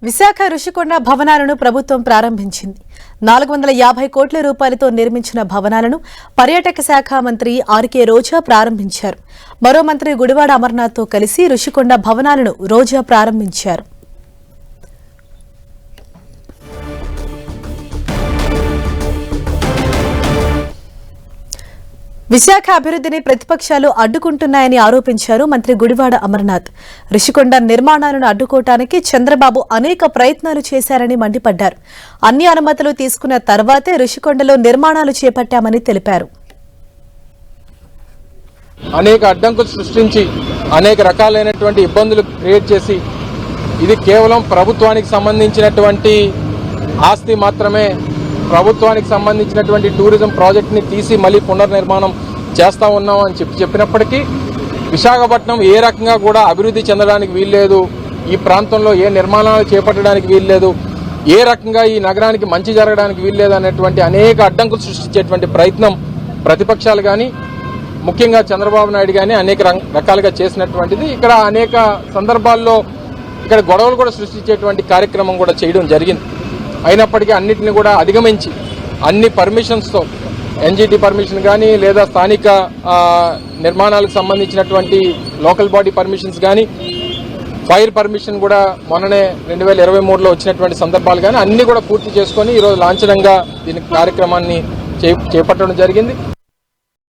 విశాఖ రుషికొండ భవనాలను ప్రభుత్వం ప్రారంభించింది. 450 కోట్ల రూపాయలతో నిర్మించిన భవనాలను పర్యాటక శాఖ మంత్రి ఆర్కే రోజా ప్రారంభించారు. మరో మంత్రి గుడివాడ అమర్నాథ్తో కలిసి రుషికొండ భవనాలను రోజా ప్రారంభించారు. విశాఖ అభివృద్ధిని ప్రతిపక్షాలు అడ్డుకుంటున్నాయని ఆరోపించారు మంత్రి గుడివాడ అమర్నాథ్. రుషికొండ నిర్మాణాలను అడ్డుకోవటానికి చంద్రబాబు అనేక ప్రయత్నాలు చేశారని మండిపడ్డారు. అన్ని అనుమతులు తీసుకున్న తర్వాతే రుషికొండలో నిర్మాణాలు చేపట్టామని తెలిపారు. అనేక అడ్డంకులు సృష్టించి అనేక రకాలైనటువంటి ఇబ్బందులు క్రియేట్ చేసి ఇది కేవలం ప్రభుత్వానికి సంబంధించినటువంటి ఆస్తి మాత్రమే, ప్రభుత్వానికి సంబంధించినటువంటి టూరిజం ప్రాజెక్ట్ని తీసి మళ్ళీ పునర్నిర్మాణం చేస్తా ఉన్నాం అని చెప్పినప్పటికీ విశాఖపట్నం ఏ రకంగా కూడా అభివృద్ధి చెందడానికి వీల్లేదు, ఈ ప్రాంతంలో ఏ నిర్మాణాలు చేపట్టడానికి వీల్లేదు, ఏ రకంగా ఈ నగరానికి మంచి జరగడానికి వీల్లేదు అనేటువంటి అనేక అడ్డంకులు సృష్టించేటువంటి ప్రయత్నం ప్రతిపక్షాలు కానీ ముఖ్యంగా చంద్రబాబు నాయుడు కానీ అనేక రకాలుగా చేసినటువంటిది. ఇక్కడ అనేక సందర్భాల్లో ఇక్కడ గొడవలు కూడా సృష్టించేటువంటి కార్యక్రమం కూడా చేయడం జరిగింది. అయినప్పటికీ అన్నింటినీ కూడా అధిగమించి అన్ని పర్మిషన్స్తో ఎన్జీటీ పర్మిషన్ కానీ లేదా స్థానిక నిర్మాణాలకు సంబంధించినటువంటి లోకల్ బాడీ పర్మిషన్స్ కానీ ఫైర్ పర్మిషన్ కూడా మొన్ననే 2023లో వచ్చినటువంటి సందర్భాలు కానీ అన్ని కూడా పూర్తి చేసుకొని ఈరోజు లాంఛనంగా దీని కార్యక్రమాన్ని చేపట్టడం జరిగింది.